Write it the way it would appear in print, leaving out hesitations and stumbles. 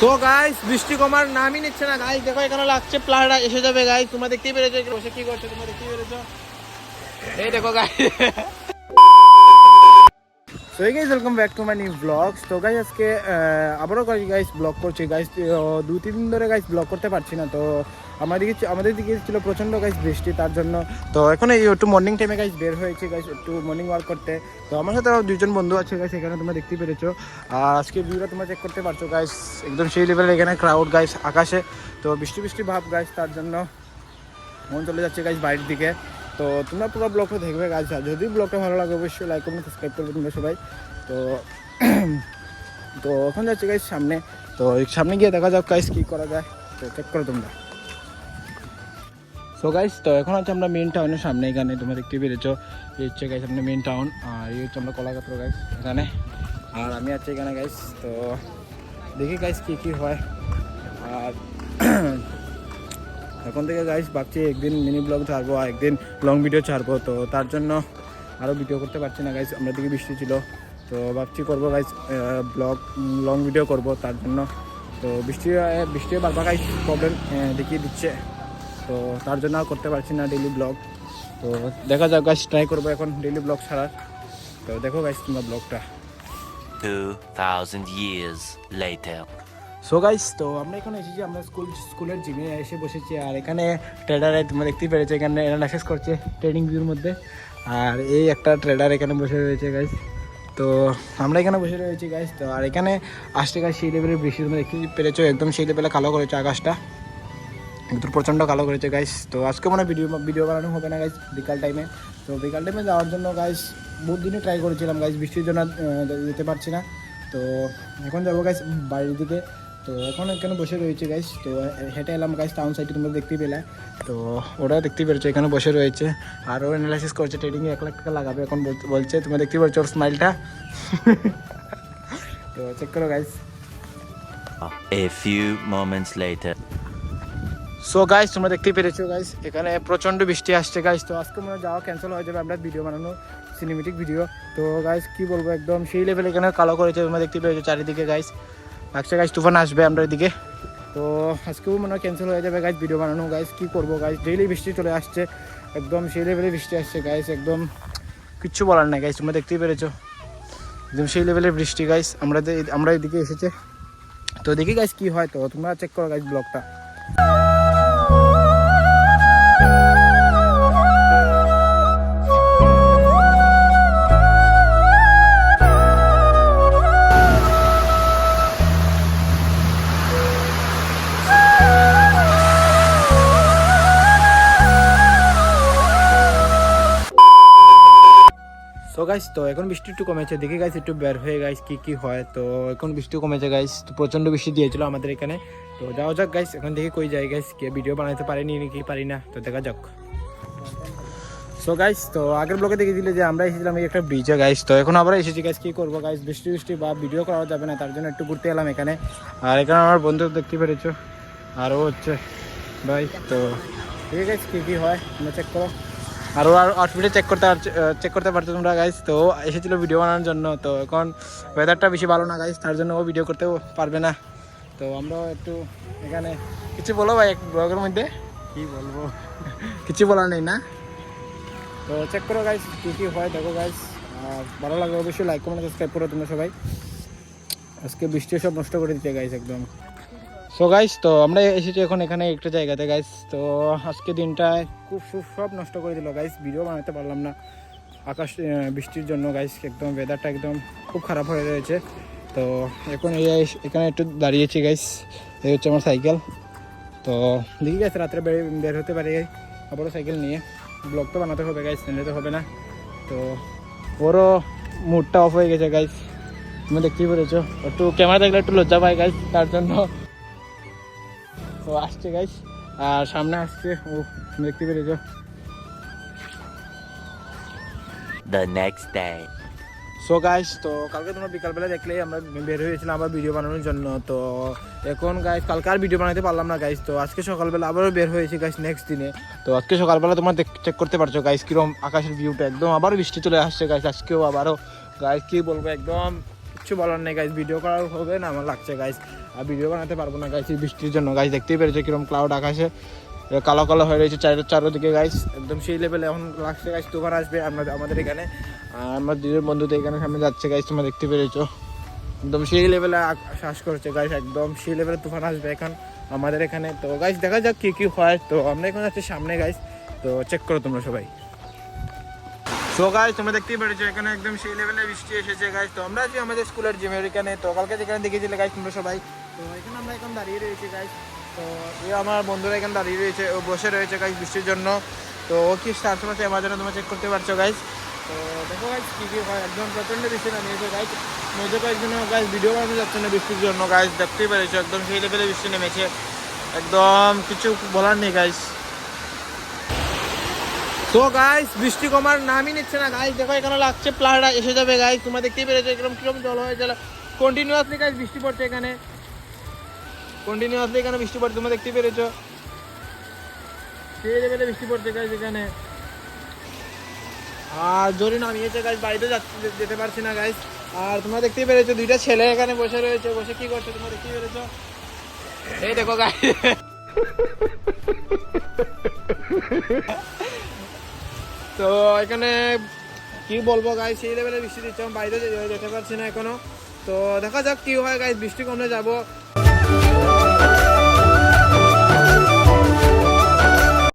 তো গাইস বৃষ্টি কমার নামই নিচ্ছে না গাইস, দেখো এখানে লাগছে প্লাহাটা এসে যাবে গাইস। তোমরা দেখতেই পেরেছো বসে কি করছে, তোমরা দেখতেই পেরেছো। এই দেখো গাইস। সো এই guys welcome back to my new blogs. তো গাইস আজকে আবারও গাইস ব্লগ করছি গাইস। 2-3 দিন ধরে গাইস ব্লগ করতে পারছি না। তো আমাদের দিকে ছিল প্রচণ্ড গাইস বৃষ্টি, তার জন্য তো এখন এই একটু মর্নিং টাইমে গাইস বের হয়েছে গাইস একটু মর্নিং ওয়াক করতে। তো আমার সাথে আরও 2জন বন্ধু আছে গাইস, এখানে তোমরা দেখতেই পেরেছো। আর আজকে ভিউটা তোমরা চেক করতে পারছো গাইস, একদম সেই লেভেলের এখানে ক্রাউড গাইস আকাশে। তো বৃষ্টি ভাব গাইস, তার জন্য মন চলে যাচ্ছে গাইস বাড়ির দিকে। তো তোমরা পুরো ব্লগটা দেখবে গাইস, আর যদি ব্লগটা ভালো লাগে অবশ্যই লাইক কমেন্ট সাবস্ক্রাইব করবে তোমরা সবাই। তো তো এখন যাচ্ছে গাইস সামনে, তো সামনে গিয়ে দেখা যাক গাইস কী করা যায়, তো চেক করো তোমরা। সো গাইস তো এখন হচ্ছে আমরা মেন টাউনের সামনে, এখানে তোমরা দেখতে পেরেছো এই হচ্ছে গাইস সামনে মেন টাউন। আর এই হচ্ছে আমরা কলাক্ষেত্র গাইস এখানে, আর আমি আছি এখানে গাইস। তো দেখি গাইস কী হয়। আর এখন থেকে গাইস ভাবছি একদিন মিনি ব্লগ ছাড়বো আর একদিন লং ভিডিও ছাড়বো। তো তার জন্য আরও ভিডিও করতে পারছি না গাইস, আমরা দিকে বৃষ্টি ছিল। তো ভাবছি করবো গাইস ব্লগ লং ভিডিও করব তার জন্য। তো বৃষ্টি বারবার গাইস প্রবলেম দেখিয়ে দিচ্ছে, তো তার জন্য আর করতে পারছি না ডেইলি ব্লগ। তো দেখা যাক গাইস, ট্রাই করবো এখন ডেইলি ব্লগ ছাড়ার। তো দেখো গাইস তোমরা ব্লগটা। 2000 years later. সো গাইস তো আমরা এখানে এসেছি, আমরা স্কুলের জিমে এসে বসেছি। আর এখানে ট্রেডারে তোমরা দেখতেই পেরেছো এখানে অ্যানালাইসিস করছে ট্রেডিং ভিউর মধ্যে। আর এই একটা ট্রেডার এখানে বসে রয়েছে গাইস। তো আমরা এখানে বসে রয়েছি গাইস। তো আর এখানে আসতে গাইস সেই লেভেলের বৃষ্টি তোমরা দেখতে পেরেছো, একদম সেই লেভেলে কালো করেছে আকাশটা, একদম প্রচণ্ড কালো করেছে গাইস। তো আজকে মনে ভিডিও বানানো হবে না গাইস বিকাল টাইমে। তো বিকাল টাইমে যাওয়ার জন্য গাইস বহুত দিনই ট্রাই করেছিলাম গাইস, বৃষ্টির জন্য যেতে পারছি না। তো এখন যাবো গাইস বাড়ির দিকে। তো এখন এখানে বসে রয়েছে গাইস। তো হেঁটে এলাম গাইস টাউন সাইডে, তোমরা দেখতেই পেলে। তো ওরা দেখতেই পেরেছো এখানে বসে রয়েছে, আর ও অ্যানালাইসিস করছে ট্রেডিংয়ে 1 লাখ টাকা লাগাবে এখন বলছে। তোমরা দেখতেই পাচ্ছ ওর স্মাইলটা। তো চেক করো guys. A few moments later. So guys তোমরা দেখতেই পেরেছো গাইস এখানে প্রচণ্ড বৃষ্টি আসছে গাইস। তো আজকে মনে যাওয়া ক্যান্সেল হয়ে যাবে, আমরা ভিডিও বানানো সিনেমেটিক ভিডিও। তো গাইস কি বলবো, একদম সেই লেভেল এখানে কালো করেছে, তোমরা দেখতেই পেরেছো চারিদিকে গাইস। লাগছে গাইস তুফান আসবে আমরা এদিকে। তো আজকেও মনে হয় ক্যান্সেল হয়ে যাবে গাইস ভিডিও বানানো গাইস। কী করবো গাইস, ডেইলি বৃষ্টি চলে আসছে, একদম সেই লেভেলে বৃষ্টি আসছে গাইস, একদম কিচ্ছু বলার নাই গাইস। তোমরা দেখতেই পেরেছো একদম সেই লেভেলের বৃষ্টি গাইস। আমরা এদিকে এসেছে, তো দেখি গাইস কী হয়। তো তোমরা চেক করো গাইস ব্লগটা। তো গাইস তো এখন বৃষ্টি একটু কমেছে, দেখি গাইস একটু বের হয়ে গাইস কি হয়। তো এখন বৃষ্টি কমেছে গাইস, তো প্রচণ্ড বৃষ্টি দিয়েছিল আমাদের এখানে। তো যাওয়া যাক গাইস, এখন দেখি কই যাই গাইস, কে ভিডিও বানাতে পারিনি নাকি পারি না, তো দেখা যাক। সো গাইস তো আগের ব্লগে দেখে দিলে যে আমরা এসেছিলাম এই একটা ব্রিজে গাইস। তো এখন আবার এসেছি গাইস, কী করবো গাইস, বৃষ্টি বা ভিডিও করা যাবে না, তার জন্য একটু ঘুরতে এলাম এখানে। আর এখানে আমার বন্ধু দেখতে পেরেছো, আরও হচ্ছে ভাই। তো ঠিক আছে গাইস, কী হয় তোমরা চেক করো। আর ওর আউটফিটে চেক করতে পারছো তোমরা গাইস। তো এসেছিলো ভিডিও বানানোর জন্য, তো এখন ওয়েদারটা বেশি ভালো না গাইস, তার জন্য ও ভিডিও করতেও পারবে না। তো আমরাও একটু এখানে কিছু বলো ভাই এক ব্লগের মধ্যে, কী বলবো, কিছু বলার নেই না। তো চেক করো গাইস কী হয়, দেখো গাইস। আর ভালো লাগবে অবশ্যই লাইক কমেন্ট সাবস্ক্রাইব করো তোমরা সবাই। আজকে বৃষ্টি সব নষ্ট করে দিচ্ছে গাইস একদম। সো গাইস তো আমরা এসেছি এখন এখানে একটা জায়গাতে গাইস। তো আজকে দিনটায় খুব সব নষ্ট করে দিল গাইস, ভিডিও বানাতে পারলাম না আকাশ বৃষ্টির জন্য গাইস, একদম ওয়েদারটা একদম খুব খারাপ হয়ে রয়েছে। তো এখন এখানে একটু দাঁড়িয়েছি গাইস, এই হচ্ছে আমার সাইকেল। তো দেখি গাইস রাত্রে বের হতে পারি আবারও সাইকেল নিয়ে, ব্লগ তো বানাতে হবে গাইস, নিতে হবে না। তো ওরও মুডটা অফ হয়ে গেছে গাইস, তুমি দেখতেই পেরেছো, একটু ক্যামেরা দেখলে একটু লজ্জা পাই গাইস, তার জন্য তো আসছে গাইস। আর সামনে আসছে ও, তুমি দেখতে পেরেছো। The next day. So guys তো কালকে তোমরা বিকালবেলা দেখলেই আমরা বের হয়েছিলাম আবার ভিডিও বানানোর জন্য। তো এখন গাইস কালকে আর ভিডিও বানাতে পারলাম না গাইস। তো আজকে সকালবেলা আবারও বের হয়েছি গাইস নেক্সট দিনে। তো আজকে সকালবেলা তোমরা চেক করতে পারছো গাইস কিরকম আকাশের ভিউটা, একদম আবারও বৃষ্টি চলে আসছে গাইস আজকেও আবারও গাইস। কী বলবো, একদম কিচ্ছু বলার নেই গাইস, ভিডিও করার হবে না আমার লাগছে গাইস। ভিডিও বানাতে পারবো না গাইস এই বৃষ্টির জন্য। গাইস দেখতেই পেরেছো কিরকম ক্লাউড আকাশে কালো কালো হয়ে রয়েছে চারোদিকে গাইস, একদম সেই লেভেলে এখন লাগছে গাইস তুফান আসবে আমাদের এখানে। আর আমার দুজন বন্ধু তো এখানে সামনে যাচ্ছে গাইস, তোমরা দেখতে পেরেছো একদম সেই লেভেলে শ্বাস করছে গাইস, একদম সেই লেভেলে তুফান আসবে এখন আমাদের এখানে। তো গাইস দেখা যাক কি কি হয়। তো আমরা এখন যাচ্ছি সামনে গাইস, তো চেক করো তোমরা সবাই। তো গাইস তোমরা দেখতেই পেরেছো এখানে একদম সেই লেভেলে বৃষ্টি এসেছে গাইস। তো আমরা আছি আমাদের স্কুলের জিমের এখানে, তো কালকে যেখানে দেখেছিলে গাইস তোমরা সবাই। তো এখানে আমরা এখন দাঁড়িয়ে রয়েছি গাইস। তো এই আমার বন্ধুরা এখানে দাঁড়িয়ে রয়েছে, ও বসে রয়েছে গাইস বৃষ্টির জন্য। তো ও কি স্টার সময় আমার জন্য তোমরা চেক করতে পারছো গাইস। তো দেখো গাইস কী কী হয়, একদম প্রচণ্ড বৃষ্টি নামিয়েছে গাইস। মধ্যে কয়েকজন গাইস ভিডিও বানানো যাচ্ছে না বৃষ্টির জন্য গাইস, দেখতেই পেরেছো একদম সেই লেভেলে বৃষ্টি নেমেছে, একদম কিছু বলার নেই গাইস। তো গাইস বৃষ্টি কমার নামই নিচ্ছে না গাইস, দেখো এখানে লাগছে প্লাড়া এসে যাবে গাইস। তোমরা দেখতেই পেরেছো কিরকম জল হয়ে গেল, কন্টিনিউয়াসলি গাইস বৃষ্টি পড়ছে এখানে, কন্টিনিউয়াসলি এখানে বৃষ্টি পড়ছে, তোমরা দেখতেই পেরেছো সেই লেভেলে বৃষ্টি পড়ছে গাইস এখানে। আর জোরে নামিয়েছে গাইস, বাড়িতে যেতে পারছি না গাইস। আর তোমরা দেখতেই পেরেছো দুইটা ছেলে এখানে বসে রয়েছে, বসে কি করছে তোমরা দেখতেই পেরেছো, এই দেখো গাইস। তো এখানে কি বলবো গাইস, সেই লেভেলে বৃষ্টি দিচ্ছে, আমি বাইরে যেতে পারছি না এখনো। তো দেখা যাক কি হয় গাইস, বৃষ্টি কমলে যাবো।